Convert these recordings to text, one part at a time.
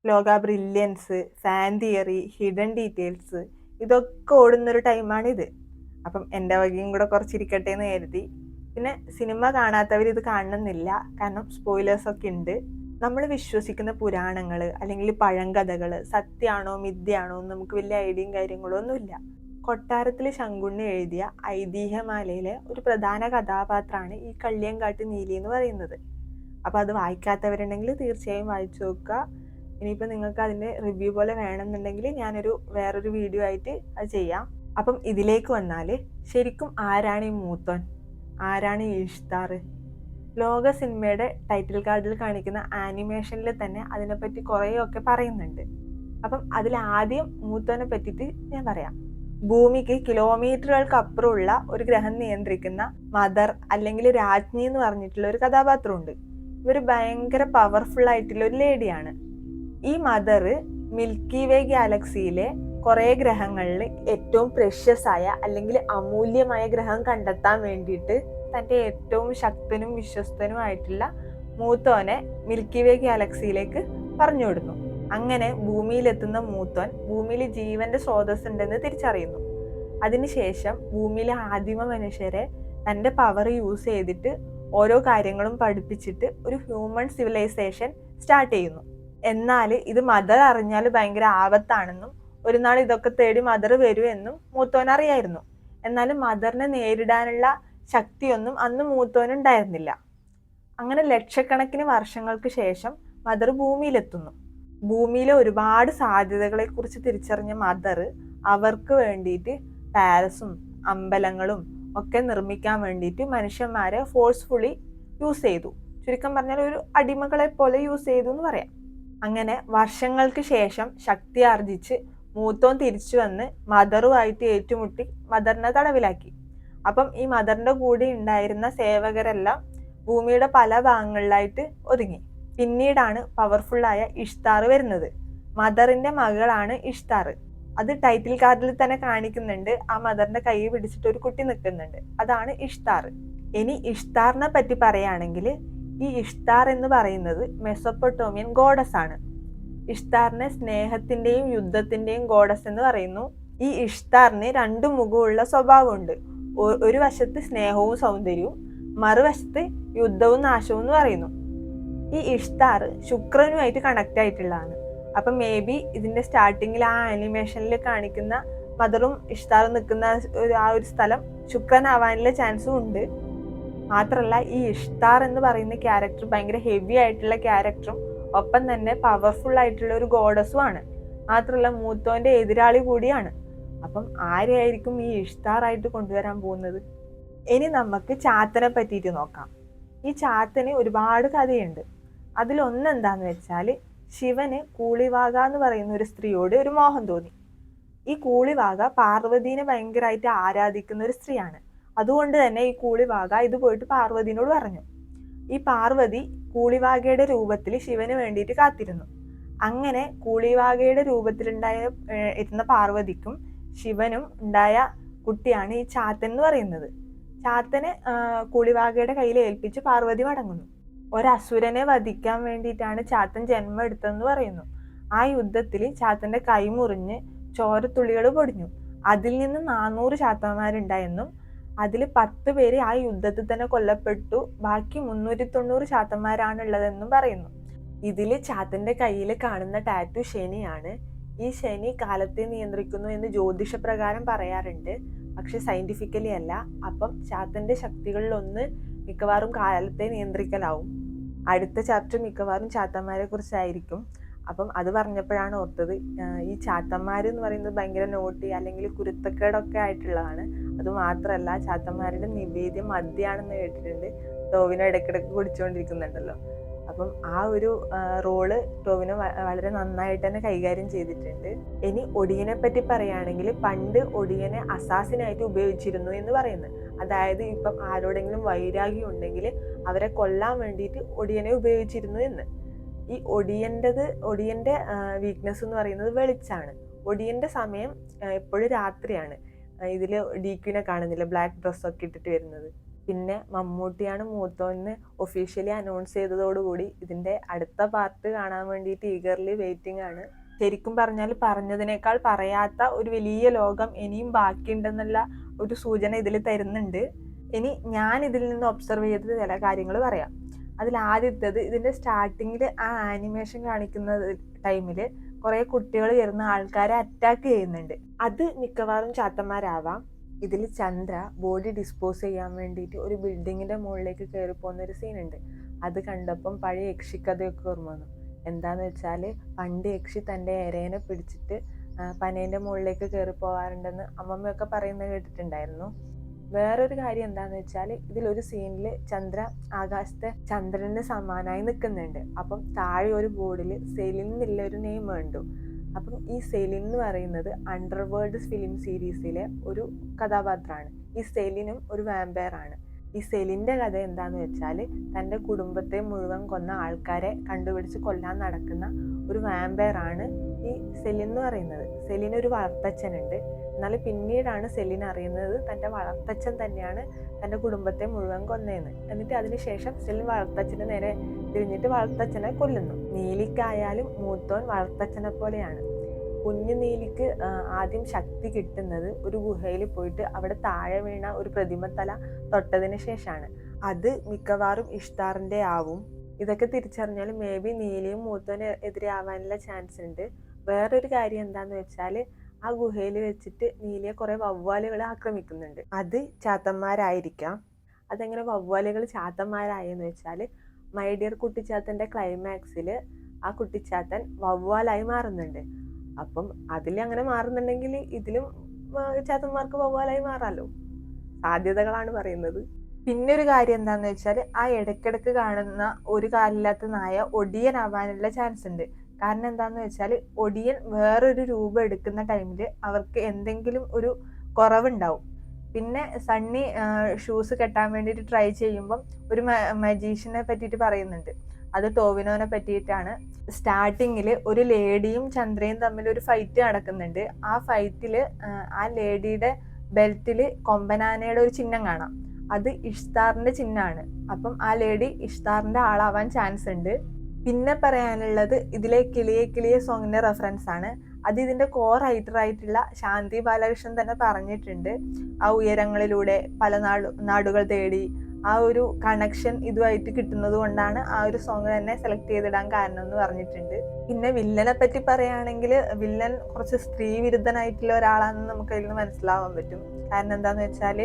ലോക brilliance, fan theory, hidden details ഇതൊക്കെ ഓടുന്നൊരു ടൈമാണിത്. അപ്പം എൻ്റെ വകയും കൂടെ കുറച്ചിരിക്കട്ടെ എന്ന് കരുതി. പിന്നെ സിനിമ കാണാത്തവർ ഇത് കാണണമെന്നില്ല, കാരണം സ്പോയിലേഴ്സൊക്കെ ഉണ്ട്. നമ്മൾ വിശ്വസിക്കുന്ന പുരാണങ്ങൾ അല്ലെങ്കിൽ പഴങ്കഥകൾ സത്യമാണോ മിഥ്യയാണോ എന്ന് നമുക്ക് വലിയ ഐഡിയയും കാര്യങ്ങളോ ഒന്നുമില്ല. കൊട്ടാരത്തിൽ ശങ്കുണ്ണി എഴുതിയ ഐതിഹ്യമാലയിലെ ഒരു പ്രധാന കഥാപാത്രമാണ് ഈ കള്ളിയങ്കാട്ട് നീലി എന്ന് പറയുന്നത്. അപ്പോൾ അത് വായിക്കാത്തവരുണ്ടെങ്കിൽ തീർച്ചയായും വായിച്ചു നോക്കുക. ഇനിയിപ്പോൾ നിങ്ങൾക്ക് അതിൻ്റെ റിവ്യൂ പോലെ വേണമെന്നുണ്ടെങ്കിൽ ഞാനൊരു വേറൊരു വീഡിയോ ആയിട്ട് അത് ചെയ്യാം. അപ്പം ഇതിലേക്ക് വന്നാൽ ശരിക്കും ആരാണ് ഈ മൂത്തോൻ, ആരാണ് ഈ ഇഷ്താർ? ലോക സിനിമയുടെ ടൈറ്റിൽ കാർഡിൽ കാണിക്കുന്ന ആനിമേഷനിൽ തന്നെ അതിനെപ്പറ്റി കുറേയൊക്കെ പറയുന്നുണ്ട്. അപ്പം അതിലാദ്യം മൂത്തോനെ പറ്റിയിട്ട് ഞാൻ പറയാം. ഭൂമിക്ക് കിലോമീറ്ററുകൾക്കപ്പുറമുള്ള ഒരു ഗ്രഹം നിയന്ത്രിക്കുന്ന മദർ അല്ലെങ്കിൽ രാജ്ഞി എന്ന് പറഞ്ഞിട്ടുള്ള ഒരു കഥാപാത്രമുണ്ട്. ഇവർ ഭയങ്കര പവർഫുൾ ആയിട്ടുള്ള ഒരു ലേഡിയാണ്. ഈ മദർ മിൽക്കി വേ ഗാലക്സിയിലെ കുറേ ഗ്രഹങ്ങളിൽ ഏറ്റവും പ്രഷ്യസ് ആയ അല്ലെങ്കിൽ അമൂല്യമായ ഗ്രഹം കണ്ടെത്താൻ വേണ്ടിയിട്ട് തൻ്റെ ഏറ്റവും ശക്തനും വിശ്വസ്തനുമായിട്ടുള്ള മൂത്തോനെ മിൽക്കി വേ ഗാലക്സിയിലേക്ക് പറഞ്ഞു വിടുന്നു. അങ്ങനെ ഭൂമിയിലെത്തുന്ന മൂത്തോൻ ഭൂമിയിൽ ജീവന്റെ സ്രോതസ് ഉണ്ടെന്ന് തിരിച്ചറിയുന്നു. അതിനുശേഷം ഭൂമിയിലെ ആദിമ മനുഷ്യരെ തൻ്റെ പവർ യൂസ് ചെയ്തിട്ട് ഓരോ കാര്യങ്ങളും പഠിപ്പിച്ചിട്ട് ഒരു ഹ്യൂമൻ സിവിലൈസേഷൻ സ്റ്റാർട്ട് ചെയ്യുന്നു. എന്നാൽ ഇത് മദർ അറിഞ്ഞാൽ ഭയങ്കര ആപത്താണെന്നും ഒരു നാൾ ഇതൊക്കെ തേടി മദർ വരുമെന്നും മൂത്തോൻ അറിയായിരുന്നു. എന്നാലും മദറിനെ നേരിടാനുള്ള ശക്തിയൊന്നും അന്ന് മൂത്തോനുണ്ടായിരുന്നില്ല. അങ്ങനെ ലക്ഷക്കണക്കിന് വർഷങ്ങൾക്ക് ശേഷം മദർ ഭൂമിയിലെത്തുന്നു. ഭൂമിയിലെ ഒരുപാട് സാധ്യതകളെക്കുറിച്ച് തിരിച്ചറിഞ്ഞ മദർ അവർക്ക് വേണ്ടിയിട്ട് പാലസും അമ്പലങ്ങളും ഒക്കെ നിർമ്മിക്കാൻ വേണ്ടിയിട്ട് മനുഷ്യന്മാരെ ഫോഴ്സ്ഫുള്ളി യൂസ് ചെയ്തു. ചുരുക്കം പറഞ്ഞാൽ ഒരു അടിമകളെ പോലെ യൂസ് ചെയ്തു എന്ന് പറയാം. അങ്ങനെ വർഷങ്ങൾക്ക് ശേഷം ശക്തി ആർജിച്ച് മൂത്തോൻ തിരിച്ചു വന്ന് മദറുമായിട്ട് ഏറ്റുമുട്ടി മദറിനെ തടവിലാക്കി. അപ്പം ഈ മദറിന്റെ കൂടെ ഉണ്ടായിരുന്ന സേവകരെല്ലാം ഭൂമിയുടെ പല ഭാഗങ്ങളിലായിട്ട് ഒതുങ്ങി. പിന്നീടാണ് പവർഫുള്ളായ ഇഷ്താർ വരുന്നത്. മദറിന്റെ മകളാണ് ഇഷ്താർ. അത് ടൈറ്റിൽ കാർഡിൽ തന്നെ കാണിക്കുന്നുണ്ട്. ആ മദറിന്റെ കൈ പിടിച്ചിട്ട് ഒരു കുട്ടി നിൽക്കുന്നുണ്ട്. അതാണ് ഇഷ്താർ. ഇനി ഇഷ്താറിനെ പറ്റി പറയുകയാണെങ്കിൽ ഈ ഇഷ്താർ എന്ന് പറയുന്നത് മെസൊപ്പൊട്ടോമിയൻ ഗോഡസ് ആണ്. ഇഷ്താറിനെ സ്നേഹത്തിന്റെയും യുദ്ധത്തിന്റെയും ഗോഡസ് എന്ന് പറയുന്നു. ഈ ഇഷ്താറിന് രണ്ടു മുഖമുള്ള സ്വഭാവമുണ്ട്. ഒരു വശത്ത് സ്നേഹവും സൗന്ദര്യവും, മറുവശത്ത് യുദ്ധവും നാശവും എന്ന് പറയുന്നു. ഈ ഇഷ്താർ ശുക്രനുമായിട്ട് കണക്ട് ആയിട്ടുള്ളതാണ്. അപ്പം മേ ബി ഇതിന്റെ സ്റ്റാർട്ടിങ്ങിൽ ആ ആനിമേഷനിൽ കാണിക്കുന്ന മദറും ഇഷ്താറും നിൽക്കുന്ന ആ ഒരു സ്ഥലം ശുക്രനാവാനുള്ള ചാൻസും ഉണ്ട്. മാത്രമല്ല ഈ ഇഷ്താർ എന്ന് പറയുന്ന ക്യാരക്ടർ ഭയങ്കര ഹെവി ആയിട്ടുള്ള ക്യാരക്ടറും ഒപ്പം തന്നെ പവർഫുൾ ആയിട്ടുള്ള ഒരു ഗോഡസും ആണ്. മാത്രമല്ല മൂത്തോന്റെ എതിരാളി കൂടിയാണ്. അപ്പം ആരെയായിരിക്കും ഈ ഇഷ്താർ ആയിട്ട് കൊണ്ടുവരാൻ പോകുന്നത്? ഇനി നമുക്ക് ചാത്തനെ പറ്റിയിട്ട് നോക്കാം. ഈ ചാത്തന് ഒരുപാട് കഥയുണ്ട്. അതിലൊന്നെന്താന്ന് വെച്ചാൽ ശിവന് കൂളിവാക എന്ന് പറയുന്ന ഒരു സ്ത്രീയോട് ഒരു മോഹം തോന്നി. ഈ കൂളിവാക പാർവതീനെ ഭയങ്കരമായിട്ട് ആരാധിക്കുന്ന ഒരു സ്ത്രീയാണ്. അതുകൊണ്ട് തന്നെ ഈ കൂളിവാക ഇത് പോയിട്ട് പാർവതിനോട് പറഞ്ഞു. ഈ പാർവതി കൂളിവാകയുടെ രൂപത്തിൽ ശിവന് വേണ്ടിയിട്ട് കാത്തിരുന്നു. അങ്ങനെ കൂളിവാകയുടെ രൂപത്തിലുണ്ടായ ഇരുന്ന പാർവതിക്കും ശിവനും ഉണ്ടായ കുട്ടിയാണ് ഈ ചാത്തൻ എന്ന് പറയുന്നത്. ചാത്തനെ കൂളിവാകയുടെ കയ്യിൽ ഏൽപ്പിച്ച് പാർവതി മടങ്ങുന്നു. ഒരസുരനെ വധിക്കാൻ വേണ്ടിയിട്ടാണ് ചാത്തൻ ജന്മം എടുത്തതെന്ന് പറയുന്നു. ആ യുദ്ധത്തിൽ ചാത്തന്റെ കൈ മുറിഞ്ഞ് ചോരത്തുള്ളികൾ പൊടിഞ്ഞു. അതിൽ നിന്ന് 400 ചാത്തന്മാരുണ്ടായെന്നും അതിൽ 10 പേര് ആ യുദ്ധത്തിൽ തന്നെ കൊല്ലപ്പെട്ടു. ബാക്കി 390 ചാത്തന്മാരാണുള്ളതെന്നും പറയുന്നു. ഇതിൽ ചാത്തന്റെ കയ്യിൽ കാണുന്ന ടാറ്റു ശനിയാണ്. ഈ ശനി കാലത്തെ നിയന്ത്രിക്കുന്നു എന്ന് ജ്യോതിഷപ്രകാരം പറയാറുണ്ട്, പക്ഷെ സയന്റിഫിക്കലി അല്ല. അപ്പം ചാത്തന്റെ ശക്തികളിലൊന്ന് മിക്കവാറും കാലത്തെ നിയന്ത്രിക്കലാവും. അടുത്ത ചാപ്റ്റർ മിക്കവാറും ചാത്തന്മാരെ കുറിച്ചായിരിക്കും. അപ്പം അത് പറഞ്ഞപ്പോഴാണ് ഓർത്തത്, ഈ ചാത്തന്മാർ എന്ന് പറയുന്നത് ഭയങ്കര നോട്ടി അല്ലെങ്കിൽ കുരുത്തക്കേടൊക്കെ ആയിട്ടുള്ളതാണ്. അതുമാത്രമല്ല ചാത്തന്മാരുടെ നിവേദ്യം മദ്യമാണെന്ന് കേട്ടിട്ടുണ്ട്. ടോവിനോ ഇടയ്ക്കിടയ്ക്ക് കുടിച്ചുകൊണ്ടിരിക്കുന്നുണ്ടല്ലോ. അപ്പം ആ ഒരു റോള് ടോവിനോ വളരെ നന്നായിട്ട് തന്നെ കൈകാര്യം ചെയ്തിട്ടുണ്ട്. ഇനി ഒടിയനെ പറ്റി പറയുകയാണെങ്കിൽ പണ്ട് ഒടിയനെ അസാസിനായിട്ട് ഉപയോഗിച്ചിരുന്നു എന്ന് പറയുന്നു. അതായത് ഇപ്പം ആരോടെങ്കിലും വൈരാഗ്യം ഉണ്ടെങ്കിൽ അവരെ കൊല്ലാൻ വേണ്ടിയിട്ട് ഒടിയനെ ഉപയോഗിച്ചിരുന്നു എന്ന്. ഈ ഒടിയന്റെ വീക്ക്നെസ് എന്ന് പറയുന്നത് വെളിച്ചാണ്. ഒടിയന്റെ സമയം എപ്പോഴും രാത്രിയാണ്. ഇതിൽ ഡീക്വിനെ കാണുന്നില്ല, ബ്ലാക്ക് ഡ്രസ്സൊക്കെ ഇട്ടിട്ട് വരുന്നത്. പിന്നെ മമ്മൂട്ടിയാണ് മൂത്തോന്ന് ഒഫീഷ്യലി അനൗൺസ് ചെയ്തതോടുകൂടി ഇതിന്റെ അടുത്ത പാർട്ട് കാണാൻ വേണ്ടിയിട്ട് ഈഗർലി വെയിറ്റിംഗ് ആണ്. ശരിക്കും പറഞ്ഞാൽ പറഞ്ഞതിനേക്കാൾ പറയാത്ത ഒരു വലിയ ലോകം ഇനിയും ബാക്കിയുണ്ടെന്നുള്ള ഒരു സൂചന ഇതിൽ തരുന്നുണ്ട്. ഇനി ഞാൻ ഇതിൽ നിന്ന് ഒബ്സർവ് ചെയ്തത് ചില കാര്യങ്ങൾ പറയാം. അതിൽ ആദ്യത്തേത്, ഇതിന്റെ സ്റ്റാർട്ടിങ്ങിൽ ആ ആനിമേഷൻ കാണിക്കുന്ന ടൈമിൽ കുറെ കുട്ടികൾ വരുന്ന ആൾക്കാരെ അറ്റാക്ക് ചെയ്യുന്നുണ്ട്. അത് മിക്കവാറും ചാത്തന്മാരാവാം. ഇതിൽ ചന്ദ്ര ബോഡി ഡിസ്പോസ് ചെയ്യാൻ വേണ്ടിയിട്ട് ഒരു ബിൽഡിങ്ങിന്റെ മുകളിലേക്ക് കയറി പോകുന്ന ഒരു സീനുണ്ട്. അത് കണ്ടപ്പം പഴയ യക്ഷിക്കഥയൊക്കെ ഓർമ്മ വന്നു. എന്താന്ന് വെച്ചാൽ പണ്ട് യക്ഷി തൻ്റെ ഇരേനെ പിടിച്ചിട്ട് പനേൻ്റെ മുകളിലേക്ക് കയറി പോകാറുണ്ടെന്ന് അമ്മമ്മയൊക്കെ പറയുന്നത് കേട്ടിട്ടുണ്ടായിരുന്നു. വേറൊരു കാര്യം എന്താന്ന് വെച്ചാൽ ഇതിലൊരു സീനിൽ ചന്ദ്ര ആകാശത്തെ ചന്ദ്രന് സമാനായി നിൽക്കുന്നുണ്ട്. അപ്പം താഴെ ഒരു ബോർഡിൽ സെലിൻ എന്നുള്ള ഒരു നെയിം കണ്ടു. അപ്പം ഈ സെലിൻ എന്ന് പറയുന്നത് അണ്ടർവേൾഡ് ഫിലിം സീരീസിലെ ഒരു കഥാപാത്രമാണ്. ഈ സെലിനും ഒരു വാമ്പയർ ആണ്. ഈ സെലിൻ്റെ കഥ എന്താന്ന് വെച്ചാൽ തൻ്റെ കുടുംബത്തെ മുഴുവൻ കൊന്ന ആൾക്കാരെ കണ്ടുപിടിച്ച് കൊല്ലാൻ നടക്കുന്ന ഒരു വാമ്പയർ ആണ് ഈ സെലിൻ എന്ന് പറയുന്നത്. സെലിനൊരു വളർത്തച്ഛനുണ്ട്. എന്നാൽ പിന്നീടാണ് സെലിൻ അറിയുന്നത് തൻ്റെ വളർത്തച്ഛൻ തന്നെയാണ് തൻ്റെ കുടുംബത്തെ മുഴുവൻ കൊന്നതെന്ന്. എന്നിട്ട് അതിനുശേഷം സെലിൻ വളർത്തച്ഛന് നേരെ തിരിഞ്ഞിട്ട് വളർത്തച്ഛനെ കൊല്ലുന്നു. നീലിക്കായാലും മൂത്തോൻ വളർത്തച്ഛനെ പോലെയാണ്. കുഞ്ഞു നീലിക്ക് ആദ്യം ശക്തി കിട്ടുന്നത് ഒരു ഗുഹയിൽ പോയിട്ട് അവിടെ താഴെ വീണ ഒരു പ്രതിമത്തല തൊട്ടതിന് ശേഷമാണ്. അത് മിക്കവാറും ഇഷ്താറിൻ്റെ ആവും. ഇതൊക്കെ തിരിച്ചറിഞ്ഞാൽ മേ ബി നീലിയും മൂത്തോന് എതിരെ ആവാനുള്ള ചാൻസ് ഉണ്ട്. വേറൊരു കാര്യം എന്താന്ന് വെച്ചാൽ ആ ഗുഹയിൽ വെച്ചിട്ട് നീലിയെ കുറെ വവ്വാലുകൾ ആക്രമിക്കുന്നുണ്ട്. അത് ചാത്തന്മാരായിരിക്കാം. അതെങ്ങനെ വവ്വാലുകൾ ചാത്തന്മാരായെന്ന് വെച്ചാൽ മൈ ഡിയർ കുട്ടിച്ചാത്തൻ്റെ ക്ലൈമാക്സിൽ ആ കുട്ടിച്ചാത്തൻ വവ്വാലായി മാറുന്നുണ്ട്. അപ്പം അതിൽ അങ്ങനെ മാറുന്നുണ്ടെങ്കിൽ ഇതിലും ചാത്തന്മാർക്ക് വവ്വാലായി മാറാലോ. സാധ്യതകളാണ് പറയുന്നത്. പിന്നെ ഒരു കാര്യം എന്താന്ന് വെച്ചാൽ ആ ഇടയ്ക്കിടയ്ക്ക് കാണുന്ന ഒരു കാലില്ലാത്ത നായ ഒടിയനാവാനുള്ള ചാൻസ് ഉണ്ട്. കാരണം എന്താന്ന് വെച്ചാൽ ഒടിയൻ വേറൊരു രൂപം എടുക്കുന്ന ടൈമിൽ അവർക്ക് എന്തെങ്കിലും ഒരു കുറവുണ്ടാവും. പിന്നെ സണ്ണി ഷൂസ് കെട്ടാൻ വേണ്ടിയിട്ട് ട്രൈ ചെയ്യുമ്പം ഒരു മജീഷ്യനെ പറ്റിയിട്ട് പറയുന്നുണ്ട്. അത് ടോവിനോനെ പറ്റിയിട്ടാണ്. സ്റ്റാർട്ടിങ്ങിൽ ഒരു ലേഡിയും ചന്ദ്രയും തമ്മിൽ ഒരു ഫൈറ്റ് നടക്കുന്നുണ്ട്. ആ ഫൈറ്റിൽ ആ ലേഡിയുടെ ബെൽറ്റിൽ കൊമ്പനാനയുടെ ഒരു ചിഹ്നം കാണാം. അത് ഇഷ്താറിന്റെ ചിഹ്നമാണ്. അപ്പം ആ ലേഡി ഇഷ്താറിന്റെ ആളാവാൻ ചാൻസ് ഉണ്ട്. പിന്നെ പറയാനുള്ളത് ഇതിലെ കിളിയെ കിളിയെ സോങ്ങിന്റെ റെഫറൻസ് ആണ്. അത് ഇതിന്റെ കോർ റൈറ്റർ ആയിട്ടുള്ള ശാന്തി ബാലകൃഷ്ണൻ തന്നെ പറഞ്ഞിട്ടുണ്ട്. ആ ഉയരങ്ങളിലൂടെ പല നാടുകൾ തേടി ആ ഒരു കണക്ഷൻ ഇതുമായിട്ട് കിട്ടുന്നത് കൊണ്ടാണ് ആ ഒരു സോങ് തന്നെ സെലക്ട് ചെയ്തിടാൻ കാരണം എന്ന് പറഞ്ഞിട്ടുണ്ട്. പിന്നെ വില്ലനെ പറ്റി പറയുകയാണെങ്കിൽ വില്ലൻ കുറച്ച് സ്ത്രീ വിരുദ്ധനായിട്ടുള്ള ഒരാളാണെന്ന് നമുക്ക് അതിൽ നിന്ന് മനസ്സിലാവാൻ പറ്റും. കാരണം എന്താന്ന് വെച്ചാൽ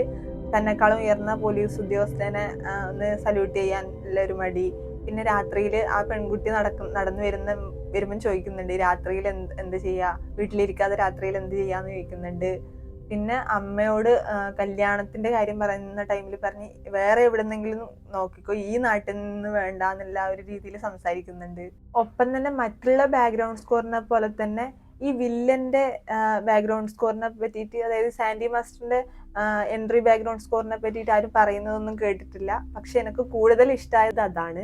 തന്നെക്കാളും ഉയർന്ന പോലീസ് ഉദ്യോഗസ്ഥനെ ഒന്ന് സല്യൂട്ട് ചെയ്യാൻ ഉള്ള ഒരു മടി. പിന്നെ രാത്രിയിൽ ആ പെൺകുട്ടി നടന്നു വരുമ്പം ചോദിക്കുന്നുണ്ട് രാത്രിയിൽ എന്ത് ചെയ്യാ, വീട്ടിലിരിക്കാതെ രാത്രിയിൽ എന്ത് ചെയ്യാന്ന് ചോദിക്കുന്നുണ്ട്. പിന്നെ അമ്മയോട് കല്യാണത്തിന്റെ കാര്യം പറയുന്ന ടൈമിൽ പറഞ്ഞ് വേറെ എവിടെന്നെങ്കിലും നോക്കിക്കോ, ഈ നാട്ടിൽ നിന്ന് വേണ്ട എന്നുള്ള ഒരു രീതിയിൽ സംസാരിക്കുന്നുണ്ട്. ഒപ്പം തന്നെ മറ്റുള്ള ബാക്ക്ഗ്രൗണ്ട് സ്കോറിനെ പോലെ തന്നെ ഈ വില്ലന്റെ ബാക്ക്ഗ്രൗണ്ട് സ്കോറിനെ പറ്റിയിട്ട്, അതായത് സാൻഡി മാസ്റ്ററിന്റെ എൻട്രി ബാക്ക്ഗ്രൗണ്ട് സ്കോറിനെ പറ്റിയിട്ട് ആരും പറയുന്നതൊന്നും കേട്ടിട്ടില്ല. പക്ഷെ എനിക്ക് കൂടുതൽ ഇഷ്ടമായത് അതാണ്.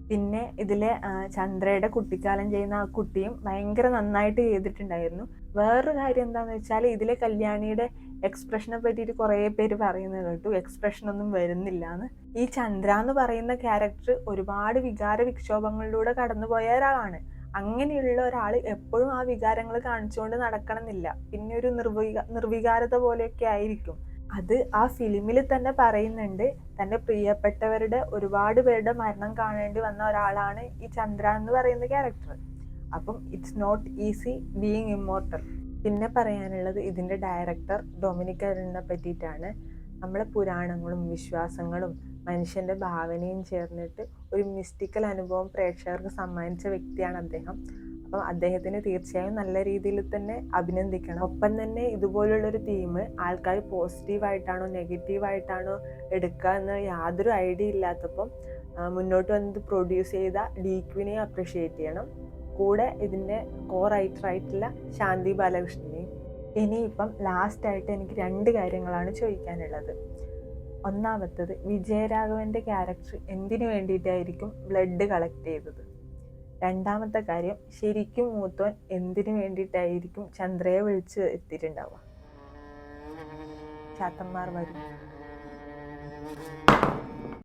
പിന്നെ ഇതിലെ ചന്ദ്രയുടെ കുട്ടിക്കാലം ചെയ്യുന്ന ആ കുട്ടിയും ഭയങ്കര നന്നായിട്ട് ചെയ്തിട്ടുണ്ടായിരുന്നു. വേറൊരു കാര്യം എന്താണെന്ന് വെച്ചാൽ ഇതിലെ കല്യാണിയുടെ എക്സ്പ്രഷനെ പറ്റിയിട്ട് കുറേ പേര് പറയുന്നത് കേട്ടു, എക്സ്പ്രഷൻ ഒന്നും വരുന്നില്ല എന്ന്. ഈ ചന്ദ്ര എന്ന് പറയുന്ന ക്യാരക്ടർ ഒരുപാട് വികാര വിക്ഷോഭങ്ങളിലൂടെ കടന്നുപോയ ഒരാളാണ്. അങ്ങനെയുള്ള ഒരാൾ എപ്പോഴും ആ വികാരങ്ങൾ കാണിച്ചുകൊണ്ട് നടക്കണമെന്നില്ല. പിന്നെ ഒരു നിർവികാരത പോലെയൊക്കെ ആയിരിക്കും. അത് ആ ഫിലിമിൽ തന്നെ പറയുന്നുണ്ട്. തൻ്റെ പ്രിയപ്പെട്ടവരുടെ ഒരുപാട് പേരുടെ മരണം കാണേണ്ടി വന്ന ഒരാളാണ് ഈ ചന്ദ്ര എന്ന് പറയുന്ന ക്യാരക്ടർ. അപ്പം it's not easy being immortal. പിന്നെ പറയാനുള്ളത് ഇതിൻ്റെ ഡയറക്ടർ ഡൊമിനിക് അരണിനെ പറ്റിയിട്ടാണ്. നമ്മളെ പുരാണങ്ങളും വിശ്വാസങ്ങളും മനുഷ്യൻ്റെ ഭാവനയും ചേർന്നിട്ട് ഒരു മിസ്റ്റിക്കൽ അനുഭവം പ്രേക്ഷകർക്ക് സമ്മാനിച്ച വ്യക്തിയാണ് അദ്ദേഹം. അപ്പം അദ്ദേഹത്തിന് തീർച്ചയായും നല്ല രീതിയിൽ തന്നെ അഭിനന്ദിക്കണം. ഒപ്പം തന്നെ ഇതുപോലുള്ളൊരു തീം ആൾക്കാർ പോസിറ്റീവായിട്ടാണോ നെഗറ്റീവായിട്ടാണോ എടുക്കുക എന്ന് യാതൊരു ഐഡിയ ഇല്ലാത്തപ്പം മുന്നോട്ട് വന്നത് പ്രൊഡ്യൂസ് ചെയ്ത ഡീക്വിനെ അപ്രിഷിയേറ്റ് ചെയ്യണം. കൂടെ ഇതിൻ്റെ കോ റൈറ്ററായിട്ടുള്ള ശാന്തി ബാലകൃഷ്ണനെയും. ഇനിയിപ്പം ലാസ്റ്റായിട്ട് എനിക്ക് 2 കാര്യങ്ങളാണ് ചോദിക്കാനുള്ളത്. ഒന്നാമത്തത്, വിജയരാഘവൻ്റെ ക്യാരക്ടർ എന്തിനു വേണ്ടിയിട്ടായിരിക്കും ബ്ലഡ് കളക്ട് ചെയ്തത്? രണ്ടാമത്തെ കാര്യം, ശരിക്കും മൂത്തോൻ എന്തിനു വേണ്ടിയിട്ടായിരിക്കും ചന്ദ്രയെ വിളിച്ച് എത്തിയിട്ടുണ്ടാവുക? ചാത്തന്മാർ വരും.